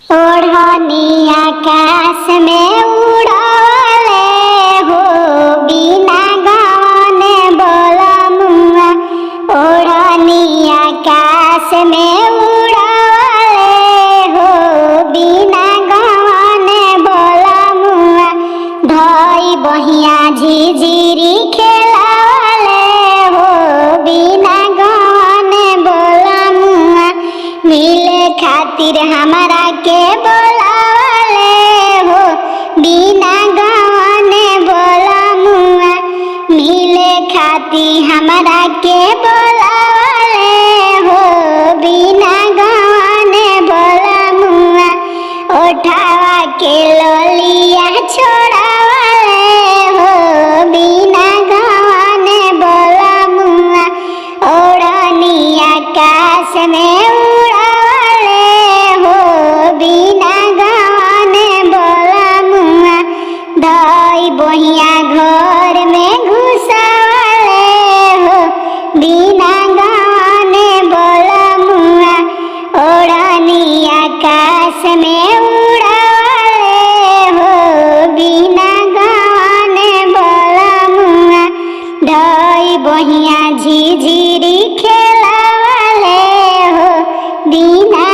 ओढ़नी आकाश में उड़ावले हो बिना गाने बोलमुआ। ओढ़नी आकाश में उड़ावले हो बिना गाने बोलमुआ। धई बहिया झिझिरी खेलावले हो बिना गाने बोलमुआ। मिले खातिर हमारा के बोलावले हो बिना गाने बोलमुआ। मिले खातिर हमारा के बोलावले हो बिना गाने बोलमुआ। उठावा के लोलिया छोड़ावले हो बिना गाने बोलमुआ। ओढ़नी आकाश में उड़ावले हो बिना गाने बोलमुआ। धई बहिया घर में घुसावले हो बिना गाने बोलमुआ। ओढ़नी आकाश में उड़ावले हो बिना गाने बोलमुआ। धई बहिया झिझिरी खेलावले हो बिना